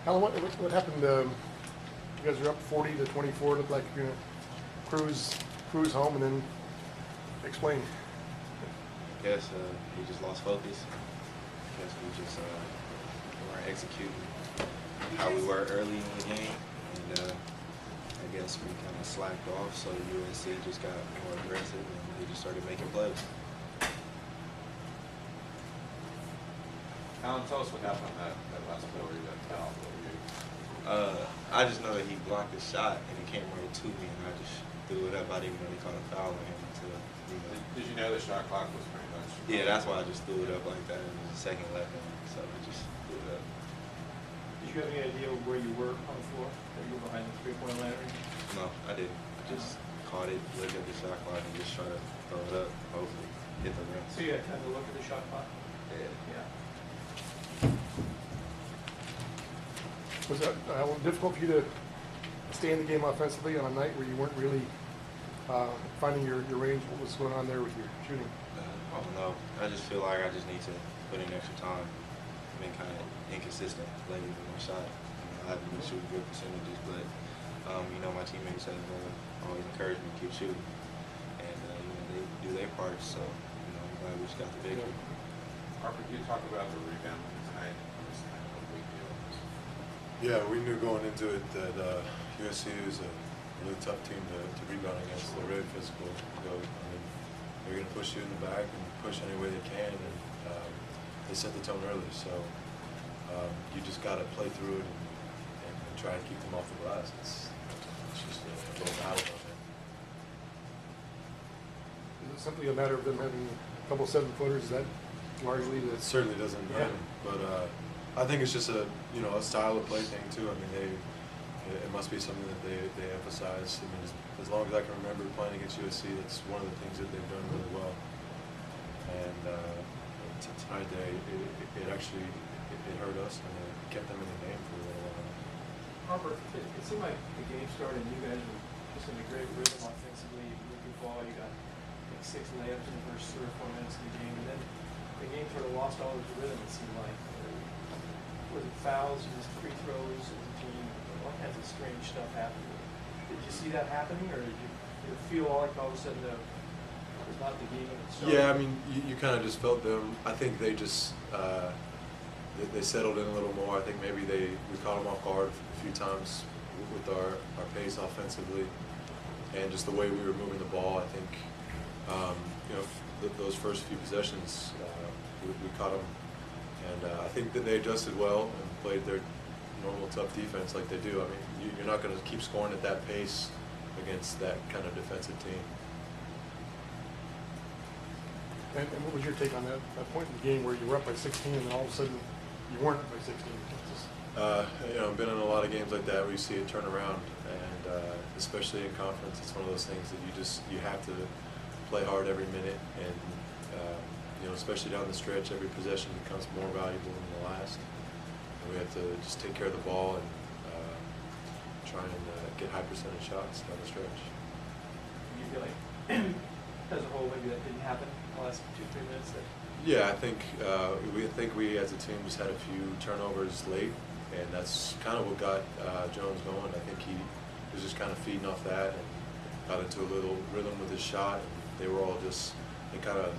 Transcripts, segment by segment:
Alan, what happened? You guys are up 40-24. Looked like you're gonna cruise home, and then explain. I guess we just lost focus. I guess we just weren't executing how we were early in the game, and I guess we kind of slacked off. So USC just got more aggressive, and they just started making plays. Alan, tell us what happened on that last play where you got fouled. I just know that he blocked his shot, and it came right to me, and I just threw it up. I didn't really call a foul on him until, Did you know the shot clock was pretty much? Yeah, that's why I just threw it up like that. It was a second left, so I just threw it up. Did you have any idea where you were on the floor? That you were behind the three-point line? No, I didn't. I just caught it, looked at the shot clock, and just tried to throw it up, hopefully hit the rim. So you had time to look at the shot clock? Yeah. Was that difficult for you to stay in the game offensively on a night where you weren't really finding your range? What was going on there with your shooting? I don't know. I just feel like I just need to put in extra time. I've been kind of inconsistent lately with my shot. I haven't been shooting good percentages, but my teammates have always encouraged me to keep shooting, and they do their part. So I'm glad we just got the victory. Harper, you talk about the rebounding tonight. It's kind of a big deal. Yeah, we knew going into it that USC is a really tough team to rebound against. They're very physical. They're going to push you in the back and push any way they can, and they set the tone early. So you just got to play through it and try and keep them off the glass. It's just a little battle on it. Is it simply a matter of them having a couple 7-footers? Is that largely the? It certainly doesn't hurt them, but I think it's just a style of play thing too. I mean, it must be something that they emphasize. I mean, as long as I can remember playing against USC, that's one of the things that they've done really well. And tonight it actually hurt us, and it kept them in the game for a little while. Harper, it seemed like the game started and you guys were just in a great rhythm offensively. You moved the ball, you got 6 layups in the first 3 or 4 minutes of the game, and then the game sort of lost all its rhythm, it seemed like. Was it fouls, just free throws as a team, all kinds of strange stuff happened. Did you see that happening, or did you feel like all of a sudden it was not the game that it started? Yeah, I mean, you kind of just felt them. I think they just they settled in a little more. I think maybe we caught them off guard a few times with our pace offensively, and just the way we were moving the ball. I think those first few possessions we caught them. And I think that they adjusted well and played their normal tough defense like they do. I mean, you're not going to keep scoring at that pace against that kind of defensive team. And what was your take on that point in the game where you were up by 16 and then all of a sudden you weren't up by 16? I've been in a lot of games like that where you see it turn around, and especially in conference, it's one of those things that you have to play hard every minute, and especially down the stretch, every possession becomes more valuable than the last. And we have to just take care of the ball and try and get high percentage shots down the stretch. You feel like, as a whole, maybe that didn't happen in the last 2-3 minutes? Yeah, I think we as a team just had a few turnovers late, and that's kind of what got Jones going. I think he was just kind of feeding off that and got into a little rhythm with his shot. And they were all they kind of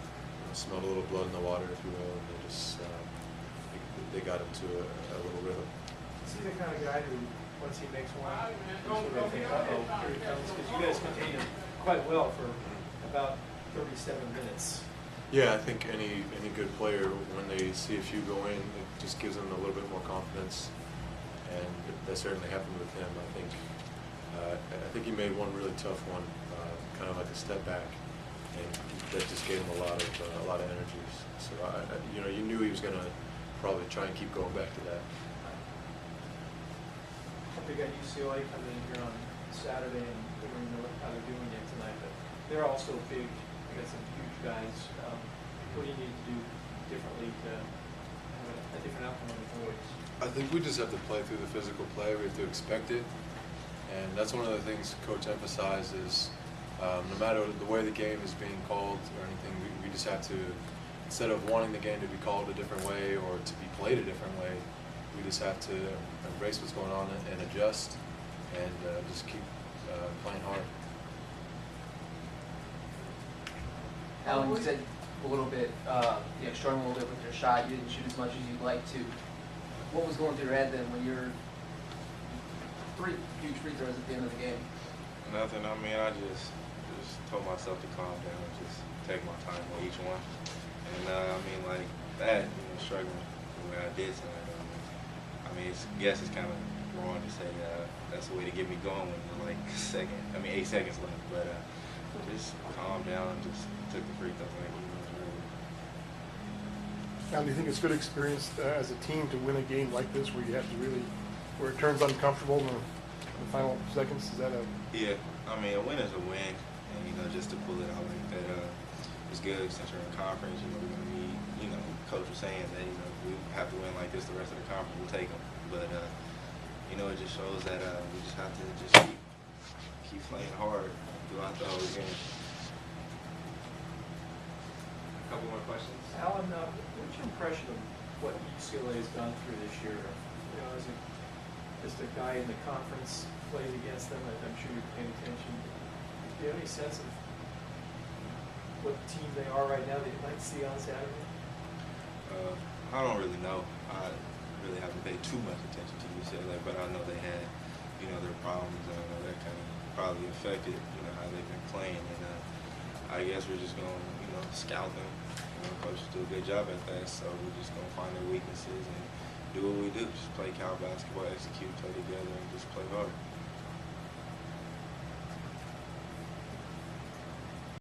smelled a little blood in the water, if you will, and they got into a little rhythm. Is he the kind of guy who, once he makes one, sort of think, uh-oh, here he comes? Because you guys contained him quite well for about 37 minutes. Yeah, I think any good player, when they see a few go in, it just gives them a little bit more confidence, and that certainly happened with him. I think he made one really tough one, kind of like a step back, and that just gave him a lot of energy. So you knew he was going to probably try and keep going back to that. We got UCLA coming in here on Saturday, and we don't even know how they're doing yet tonight, but they're also big. They got some huge guys. What do you need to do differently to have a different outcome on the boards? I think we just have to play through the physical play. We have to expect it, and that's one of the things Coach emphasizes. No matter the way the game is being called or anything, we just have to, instead of wanting the game to be called a different way or to be played a different way, we just have to embrace what's going on and adjust and just keep playing hard. Allen, you said a little bit, struggling a little bit with your shot. You didn't shoot as much as you'd like to. What was going through your head then when you're 3 huge free throws at the end of the game? Nothing. I mean, I just told myself to calm down, just take my time on each one. And I mean, like that, struggling the way I did tonight. I mean, guess it's kind of wrong to say that's the way to get me going when you're like 8 seconds left. But just calm down, just took the free throw. Now, do you think it's good experience as a team to win a game like this, where you have to really, where it turns uncomfortable in the final seconds? Is that a? Yeah, I mean, a win is a win, and just to pull it out like that, it's good since you're in conference. We're gonna need, coach was saying that if we have to win like this the rest of the conference, we'll take them. But it just shows that we just have to just keep playing hard throughout the whole game. A couple more questions? Allen, what's your impression of what UCLA has gone through this year? As just a guy in the conference playing against them, I'm sure you're paying attention. Do you have any sense of what team they are right now that you might see on Saturday? I don't really know. I really haven't paid too much attention to UCLA, but I know they had, their problems, and I know that kind of probably affected, how they've been playing. And I guess we're just going to, scout them. Coaches do a good job at that, so we're just going to find their weaknesses and do what we do. Just play Cal basketball, execute, play together, and just play hard.